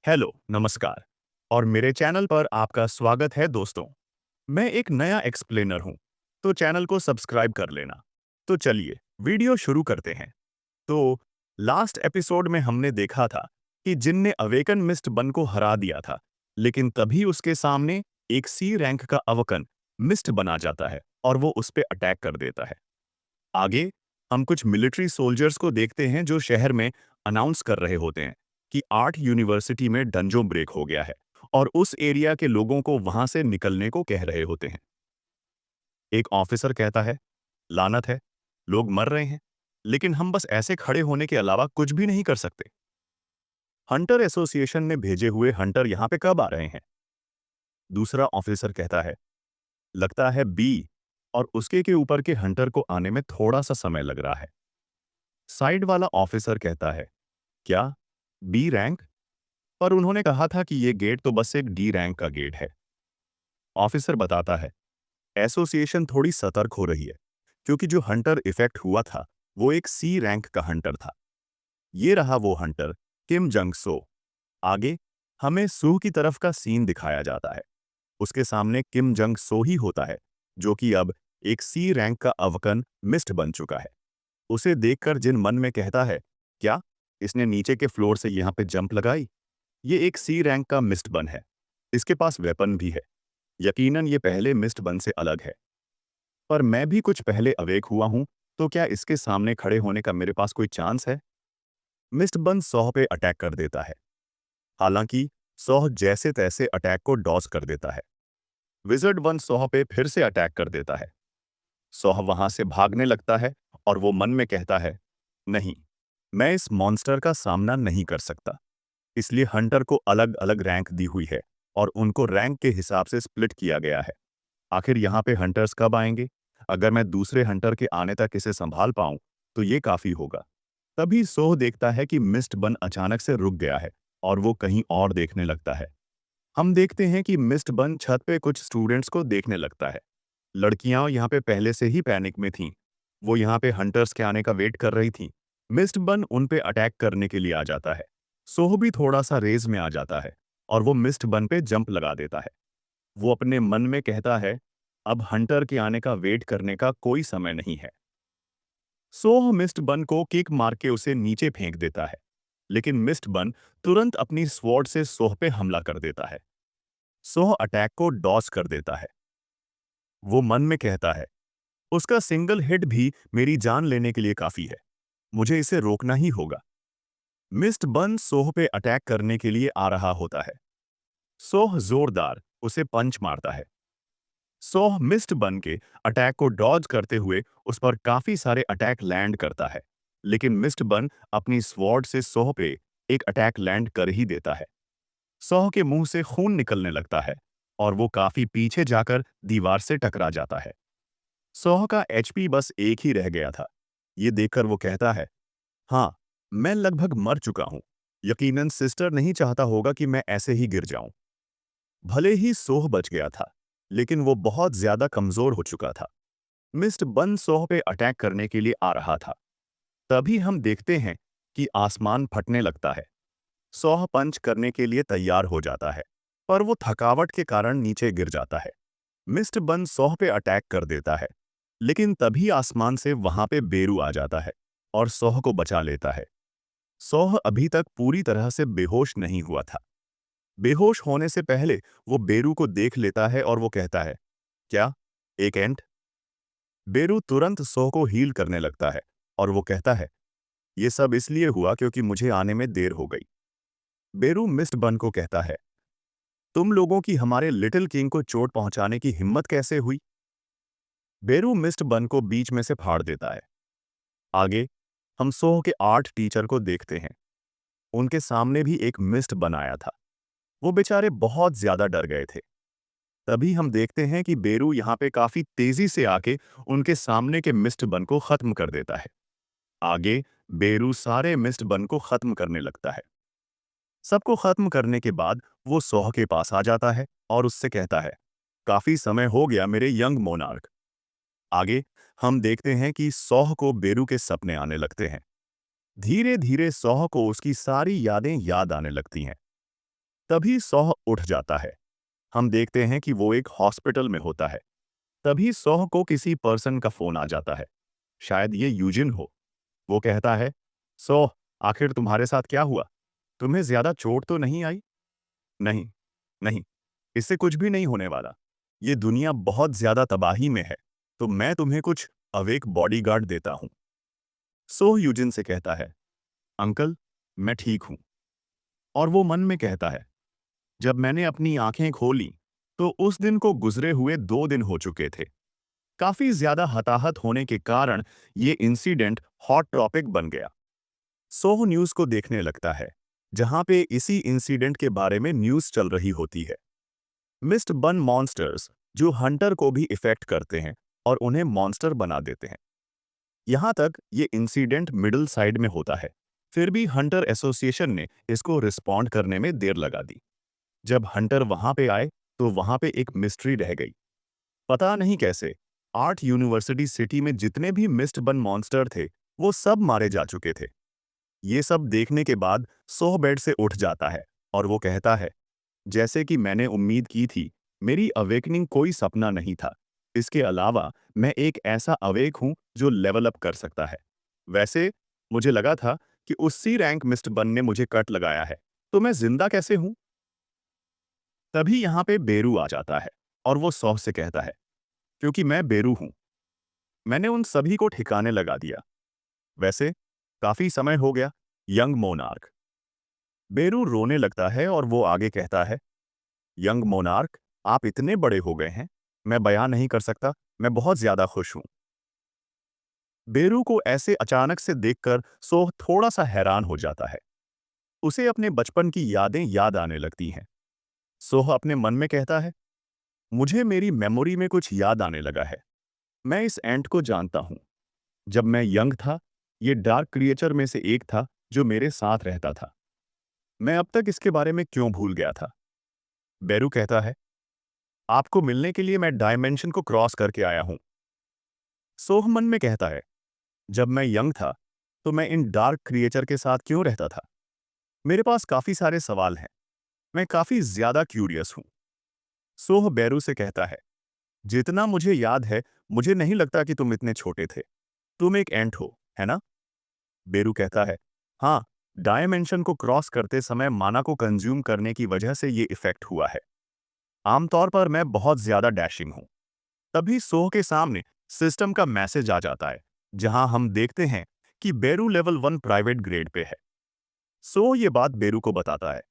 Hello, नमस्कार और मेरे चैनल पर आपका स्वागत है दोस्तों। मैं एक नया एक्सप्लेनर हूं, तो चैनल को सब्सक्राइब कर लेना। तो चलिए, वीडियो शुरू करते हैं। तो लास्ट एपिसोड में हमने देखा था कि जिन ने अवेकन मिस्ट बन को हरा दिया था, लेकिन तभी उसके सामने एक सी रैंक का अवकन मिस्ट बना जाता है और वो उस पे अटैक कर देता है। आगे हम कुछ मिलिट्री सोल्जर्स को देखते हैं जो शहर में अनाउंस कर रहे होते हैं कि आर्ट यूनिवर्सिटी में डंजों ब्रेक हो गया है और उस एरिया के लोगों को वहां से निकलने को कह रहे होते हैं। एक ऑफिसर कहता है, लानत है, लोग मर रहे हैं, लेकिन हम बस ऐसे खड़े होने के अलावा कुछ भी नहीं कर सकते। हंटर एसोसिएशन ने भेजे हुए हंटर यहाँ पे कब आ रहे हैं? दूसरा ऑफिसर कहता है, लगता है बी और उसके के ऊपर के हंटर को आने में थोड़ा सा समय लग रहा है। साइड वाला ऑफिसर कहता है, क्या बी रैंक? पर उन्होंने कहा था कि ये गेट तो बस एक डी रैंक का गेट है। ऑफिसर बताता है, एसोसिएशन थोड़ी सतर्क हो रही है क्योंकि जो हंटर इफेक्ट हुआ था वो एक सी रैंक का हंटर था। ये रहा वो हंटर, किम जंग सो। आगे हमें सूह की तरफ का सीन दिखाया जाता है। उसके सामने किम जंग सो ही होता है, जो कि अब एक सी रैंक का अवकन मिस्ट बन चुका है। उसे देखकर जिन मन में कहता है, क्या इसने नीचे के फ्लोर से यहाँ पे जंप लगाई? ये एक सी रैंक का मिस्ट बन है। इसके पास वेपन भी है। यकीनन ये पहले मिस्ट बन से अलग है। पर मैं भी कुछ पहले अवेक हुआ हूं, तो क्या इसके सामने खड़े होने का मेरे पास कोई चांस है? मिस्ट बन सौह पे अटैक कर देता है। हालांकि सौह जैसे तैसे अटैक को डॉज कर देता है। विजर्ड वन सौह पे फिर से अटैक कर देता है। सौह वहां से भागने लगता है और वो मन में कहता है, नहीं, मैं इस मॉन्स्टर का सामना नहीं कर सकता। इसलिए हंटर को अलग अलग रैंक दी हुई है और उनको रैंक के हिसाब से स्प्लिट किया गया है। आखिर यहाँ पे हंटर्स कब आएंगे? अगर मैं दूसरे हंटर के आने तक इसे संभाल पाऊं तो ये काफी होगा। तभी सोह देखता है कि मिस्ट बन अचानक से रुक गया है और वो कहीं और देखने लगता है। हम देखते हैं कि मिस्ट बन छत पे कुछ स्टूडेंट्स को देखने लगता है। लड़कियां यहाँ पे पहले से ही पैनिक में थीं। वो यहाँ पे हंटर्स के आने का वेट कर रही थीं। मिस्ट बन उन पे अटैक करने के लिए आ जाता है। सोह भी थोड़ा सा रेज में आ जाता है और वो मिस्ट बन पे जंप लगा देता है। वो अपने मन में कहता है, अब हंटर के आने का वेट करने का कोई समय नहीं है। सोह मिस्ट बन को किक मार के उसे नीचे फेंक देता है, लेकिन मिस्ट बन तुरंत अपनी स्वॉर्ड से सोह पे हमला कर देता है। सोह अटैक को डॉज कर देता है। वो मन में कहता है, उसका सिंगल हिट भी मेरी जान लेने के लिए काफी है। मुझे इसे रोकना ही होगा। मिस्ट बन सोह पे अटैक करने के लिए आ रहा होता है। सोह जोरदार उसे पंच मारता है। सोह मिस्ट बन के अटैक को डॉज करते हुए उस पर काफी सारे अटैक लैंड करता है, लेकिन मिस्ट बन अपनी स्वॉर्ड से सोह पे एक अटैक लैंड कर ही देता है। सोह के मुंह से खून निकलने लगता है और वो काफी पीछे जाकर दीवार से टकरा जाता है। सोह का एचपी बस एक ही रह गया था। ये देखकर वो कहता है, हाँ, मैं लगभग मर चुका हूं। यकीनन सिस्टर नहीं चाहता होगा कि मैं ऐसे ही गिर जाऊं। भले ही सोह बच गया था, लेकिन वो बहुत ज्यादा कमजोर हो चुका था। मिस्ट बन सोह पे अटैक करने के लिए आ रहा था। तभी हम देखते हैं कि आसमान फटने लगता है। सोह पंच करने के लिए तैयार हो जाता है, पर वो थकावट के कारण नीचे गिर जाता है। मिस्ट बन सोह पे अटैक कर देता है, लेकिन तभी आसमान से वहां पे बेरू आ जाता है और सोह को बचा लेता है। सोह अभी तक पूरी तरह से बेहोश नहीं हुआ था। बेहोश होने से पहले वो बेरू को देख लेता है और वो कहता है, क्या एक एंट? बेरू तुरंत सोह को हील करने लगता है और वो कहता है, ये सब इसलिए हुआ क्योंकि मुझे आने में देर हो गई। बेरू मिस्ट बन को कहता है, तुम लोगों की हमारे लिटिल किंग को चोट पहुंचाने की हिम्मत कैसे हुई? बेरू मिस्ट बन को बीच में से फाड़ देता है। आगे हम सोह के 8 टीचर को देखते हैं। उनके सामने भी एक मिस्ट बन आया था। वो बेचारे बहुत ज्यादा डर गए थे। तभी हम देखते हैं कि बेरू यहाँ पे काफी तेजी से आके उनके सामने के मिस्ट बन को खत्म कर देता है। आगे बेरू सारे मिस्ट बन को खत्म करने लगता है। सबको खत्म करने के बाद वो सोह के पास आ जाता है और उससे कहता है, काफी समय हो गया मेरे यंग मोनार्क। आगे हम देखते हैं कि सोह को बेरू के सपने आने लगते हैं। धीरे धीरे सोह को उसकी सारी यादें याद आने लगती हैं। तभी सोह उठ जाता है। हम देखते हैं कि वो एक हॉस्पिटल में होता है। तभी सोह को किसी पर्सन का फोन आ जाता है। शायद ये यूजिन हो। वो कहता है, सोह, आखिर तुम्हारे साथ क्या हुआ? तुम्हें ज्यादा चोट तो नहीं आई? नहीं, नहीं, इससे कुछ भी नहीं होने वाला। ये दुनिया बहुत ज्यादा तबाही में है, तो मैं तुम्हें कुछ अवेक बॉडीगार्ड देता हूं। सोह यूजिन से कहता है, अंकल, मैं ठीक हूं। और वो मन में कहता है, जब मैंने अपनी आंखें खोली तो उस दिन को गुजरे हुए 2 दिन हो चुके थे। काफी ज्यादा हताहत होने के कारण ये इंसिडेंट हॉट टॉपिक बन गया। सोह न्यूज को देखने लगता है, जहां पे इसी इंसिडेंट के बारे में न्यूज चल रही होती है। मिस्ट बन मॉन्स्टर्स जो हंटर को भी इफेक्ट करते हैं और उन्हें मॉन्स्टर बना देते हैं। यहां तक ये इंसिडेंट मिडिल साइड में होता है, फिर भी हंटर एसोसिएशन ने इसको रिस्पॉन्ड करने में देर लगा दी। जब हंटर वहां पे आए तो वहां पे एक मिस्ट्री रह गई। पता नहीं कैसे आर्ट यूनिवर्सिटी सिटी में जितने भी मिस्ट बन मॉन्स्टर थे, वो सब मारे जा चुके थे। ये सब देखने के बाद सोह बेड से उठ जाता है और वो कहता है, जैसे कि मैंने उम्मीद की थी, मेरी अवेकनिंग कोई सपना नहीं था। इसके अलावा मैं एक ऐसा अवेक हूं जो लेवल अप कर सकता है। वैसे मुझे लगा था कि उस सी रैंक मिस्ट बन ने मुझे कट लगाया है, तो मैं जिंदा कैसे हूं? तभी यहां पे बेरू आ जाता है और वो सौह से कहता है, क्योंकि मैं बेरू हूं, मैंने उन सभी को ठिकाने लगा दिया। वैसे काफी समय हो गया, यंग मोनार्क। बेरू रोने लगता है और वो आगे कहता है, यंग मोनार्क, आप इतने बड़े हो गए हैं, मैं बयान नहीं कर सकता, मैं बहुत ज्यादा खुश हूं। बेरू को ऐसे अचानक से देखकर सोह थोड़ा सा हैरान हो जाता है। उसे अपने बचपन की यादें याद आने लगती हैं। सोह अपने मन में कहता है, मुझे मेरी मेमोरी में कुछ याद आने लगा है। मैं इस एंट को जानता हूं। जब मैं यंग था, ये डार्क क्रिएचर में से एक था जो मेरे साथ रहता था। मैं अब तक इसके बारे में क्यों भूल गया था? बेरू कहता है, आपको मिलने के लिए मैं डायमेंशन को क्रॉस करके आया हूं। सोह मन में कहता है, जब मैं यंग था तो मैं इन डार्क क्रिएचर के साथ क्यों रहता था? मेरे पास काफी सारे सवाल हैं। मैं काफी ज्यादा क्यूरियस हूं। सोह बेरू से कहता है, जितना मुझे याद है, मुझे नहीं लगता कि तुम इतने छोटे थे। तुम एक एंट हो, है ना? बेरू कहता है, हाँ, डायमेंशन को क्रॉस करते समय माना को कंज्यूम करने की वजह से ये इफेक्ट हुआ है। आमतौर पर मैं बहुत ज्यादा डैशिंग हूं। तभी सोह के सामने सिस्टम का मैसेज आ जाता है, जहां हम देखते हैं कि बेरू लेवल 1 प्राइवेट ग्रेड पे है। सोह ये बात बेरू को बताता है।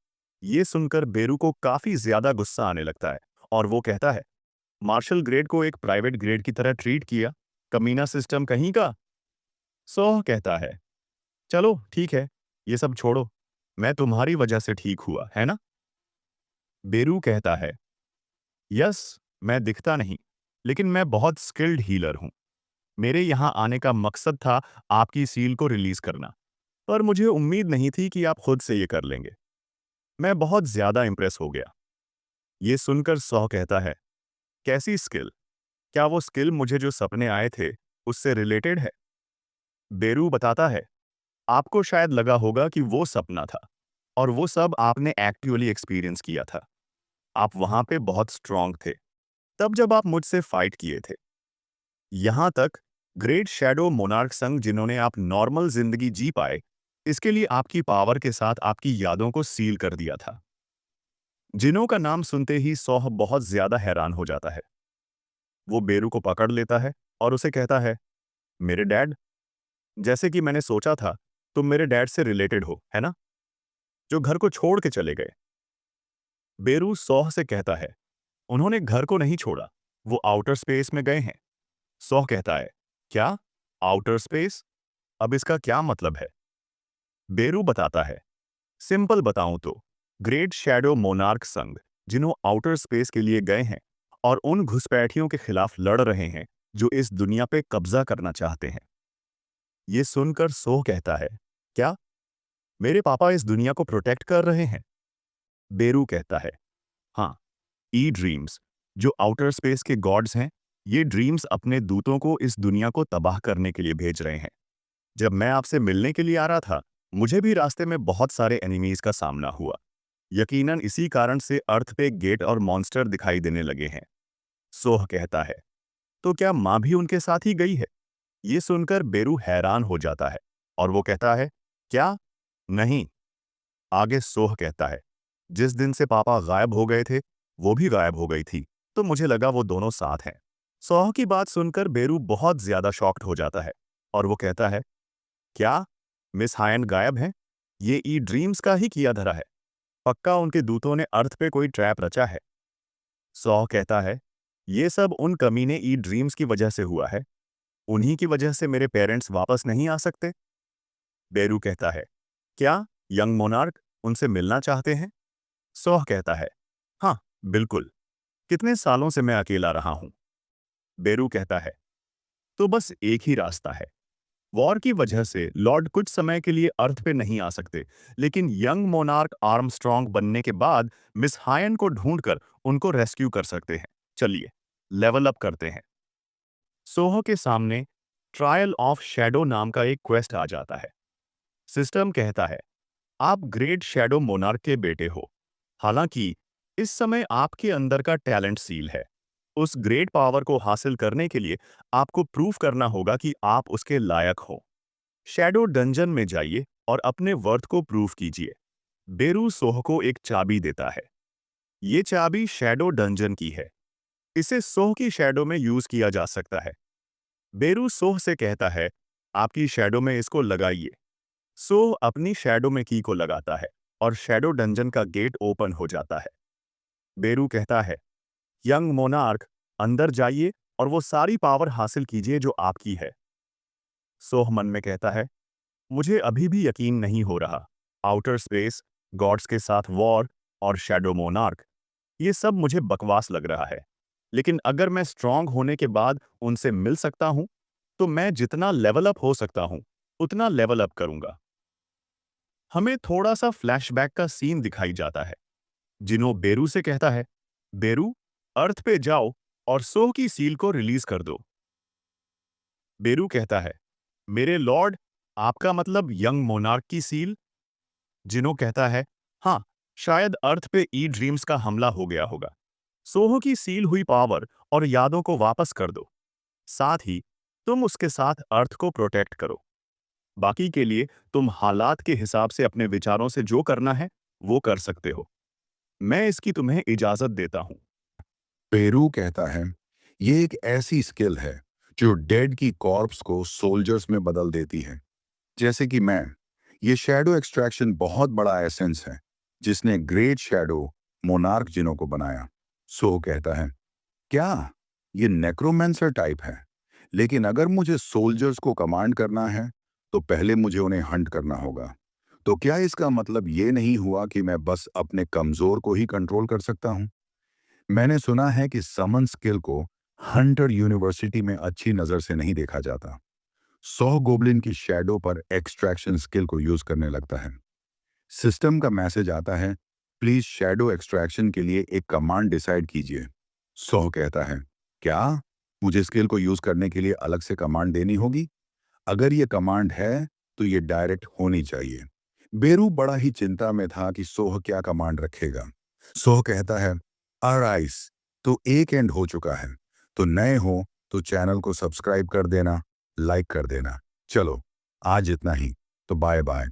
ये सुनकर बेरू को काफी ज्यादा गुस्सा आने लगता है और वो कहता है, मार्शल ग्रेड को एक प्राइवेट ग्रेड की तरह ट्रीट किया, कमीना सिस्टम कहीं का। सोह कहता है, चलो ठीक है, ये सब छोड़ो, मैं तुम्हारी वजह से ठीक हुआ है ना? बेरू कहता है, यस, मैं दिखता नहीं, लेकिन मैं बहुत स्किल्ड हीलर हूं। मेरे यहां आने का मकसद था आपकी सील को रिलीज करना, पर मुझे उम्मीद नहीं थी कि आप खुद से ये कर लेंगे। मैं बहुत ज्यादा इंप्रेस हो गया। ये सुनकर सौ कहता है, कैसी स्किल? क्या वो स्किल मुझे जो सपने आए थे उससे रिलेटेड है? बेरू बताता है, आपको शायद लगा होगा कि वो सपना था और वो सब आपने एक्चुअली एक्सपीरियंस किया था। आप वहां पे बहुत स्ट्रांग थे, तब जब आप मुझसे फाइट किए थे। यहां तक ग्रेट शैडो मोनार्क संग जिन्होंने आप नॉर्मल जिंदगी जी पाए, इसके लिए आपकी पावर के साथ आपकी यादों को सील कर दिया था। जिनों का नाम सुनते ही सौह बहुत ज्यादा हैरान हो जाता है। वो बेरू को पकड़ लेता है और उसे कहता है, मेरे डैड, जैसे कि मैंने सोचा था, तुम मेरे डैड से रिलेटेड हो, है ना? जो घर को छोड़ के चले गए। बेरू सौह से कहता है, उन्होंने घर को नहीं छोड़ा, वो आउटर स्पेस में गए हैं। सौह कहता है, क्या? Outer space? अब इसका क्या मतलब है? बेरू बताता है, सिंपल बताऊं तो ग्रेट शैडो मोनार्क संघ, जिन्हों आउटर स्पेस के लिए गए हैं और उन घुसपैठियों के खिलाफ लड़ रहे हैं जो इस दुनिया पे कब्जा करना चाहते हैं। ये सुनकर सोह कहता है, क्या मेरे पापा इस दुनिया को प्रोटेक्ट कर रहे हैं? बेरू कहता है, हाँ, ई ड्रीम्स, जो आउटर स्पेस के गॉड्स हैं, ये ड्रीम्स अपने दूतों को इस दुनिया को तबाह करने के लिए भेज रहे हैं। जब मैं आपसे मिलने के लिए आ रहा था, मुझे भी रास्ते में बहुत सारे एनिमीज का सामना हुआ। यकीनन इसी कारण से अर्थ पे गेट और मॉन्स्टर दिखाई देने लगे हैं। सोह कहता है, तो क्या माँ भी उनके साथ ही गई है? ये सुनकर बेरू हैरान हो जाता है और वो कहता है, क्या? नहीं। आगे सोह कहता है, जिस दिन से पापा गायब हो गए थे, वो भी गायब हो गई थी, तो मुझे लगा वो दोनों साथ हैं। सोह की बात सुनकर बेरू बहुत ज्यादा शॉक्ड हो जाता है और वो कहता है, क्या? मिस हायन गायब हैं? ये ई ड्रीम्स का ही किया धरा है। पक्का उनके दूतों ने अर्थ पे कोई ट्रैप रचा है। सॉ कहता है, ये सब उन कमीने ई ड्रीम्स की वजह से हुआ है। उन्हीं की वजह से मेरे पेरेंट्स वापस नहीं आ सकते। बेरू कहता है, क्या यंग मोनार्क उनसे मिलना चाहते हैं? सॉह कहता है, हाँ, बिल्कुल। कितने सालों से मैं अकेला रहा हूं। बेरू कहता है, तो बस एक ही रास्ता है। वॉर की वजह से लॉर्ड कुछ समय के लिए अर्थ पे नहीं आ सकते, लेकिन यंग मोनार्क आर्मस्ट्रॉन्ग बनने के बाद मिस हायन को ढूंढकर उनको रेस्क्यू कर सकते हैं। चलिए, लेवल अप करते हैं। सोहो के सामने ट्रायल ऑफ शैडो नाम का एक क्वेस्ट आ जाता है। सिस्टम कहता है, आप ग्रेट शैडो मोनार्क के बेटे हो। हालांकि इस समय आपके अंदर का टैलेंट सील है। उस ग्रेट पावर को हासिल करने के लिए आपको प्रूफ करना होगा कि आप उसके लायक हो। शैडो डंजन में जाइए और अपने वर्थ को प्रूफ कीजिए। बेरू सोह को एक चाबी देता है। ये चाबी शैडो डंजन की है। इसे सोह की शैडो में यूज किया जा सकता है। बेरू सोह से कहता है, आपकी शैडो में इसको लगाइए। सोह अपनी शैडो में की को लगाता है और शैडो डंजन का गेट ओपन हो जाता है। बेरू कहता है, यंग मोनार्क, अंदर जाइए और वो सारी पावर हासिल कीजिए जो आपकी है। सोह मन में कहता है, मुझे अभी भी यकीन नहीं हो रहा। आउटर स्पेस, गॉड्स के साथ वॉर और शैडो मोनार्क, ये सब मुझे बकवास लग रहा है। लेकिन अगर मैं स्ट्रांग होने के बाद उनसे मिल सकता हूं, तो मैं जितना लेवल अप हो सकता हूं, उतना लेवल अप करूंगा। हमें थोड़ा सा फ्लैशबैक का सीन दिखाई जाता है। जिनो बेरू से कहता है, बेरू, अर्थ पे जाओ और सोह की सील को रिलीज कर दो। बेरू कहता है, मेरे लॉर्ड, आपका मतलब यंग मोनार्क की सील? जिनो कहता है, हाँ, शायद अर्थ पे ई ड्रीम्स का हमला हो गया होगा। सोहो की सील हुई पावर और यादों को वापस कर दो। साथ ही तुम उसके साथ अर्थ को प्रोटेक्ट करो। बाकी के लिए तुम हालात के हिसाब से अपने विचारों से जो करना है वो कर सकते हो। मैं इसकी तुम्हें इजाजत देता हूं। पेरू कहता है, ये एक ऐसी स्किल है जो डेड की कॉर्प्स को सोल्जर्स में बदल देती है। जैसे कि मैं, ये शैडो एक्सट्रैक्शन बहुत बड़ा एसेंस है जिसने ग्रेट शैडो मोनार्क जिनों को बनाया। सो कहता है, क्या ये नेक्रोमेंसर टाइप है? लेकिन अगर मुझे सोल्जर्स को कमांड करना है तो पहले मुझे उन्हें हंट करना होगा। तो क्या इसका मतलब ये नहीं हुआ कि मैं बस अपने कमजोर को ही कंट्रोल कर सकता हूं? मैंने सुना है कि समन स्किल को हंटर यूनिवर्सिटी में अच्छी नजर से नहीं देखा जाता। 100 गोबलिन की शैडो पर एक्सट्रैक्शन स्किल को यूज करने लगता है। सिस्टम का मैसेज आता है, प्लीज शैडो एक्सट्रैक्शन के लिए एक कमांड डिसाइड कीजिए। 100 कहता है, क्या मुझे स्किल को यूज करने के लिए अलग से कमांड देनी होगी? अगर ये कमांड है तो ये डायरेक्ट होनी चाहिए। बेरू बड़ा ही चिंता में था कि सोह क्या कमांड रखेगा। सोह कहता है, अराइस, तो एक एंड हो चुका है। तो नए हो तो चैनल को सब्सक्राइब कर देना, लाइक कर देना। चलो, आज इतना ही। तो बाय बाय।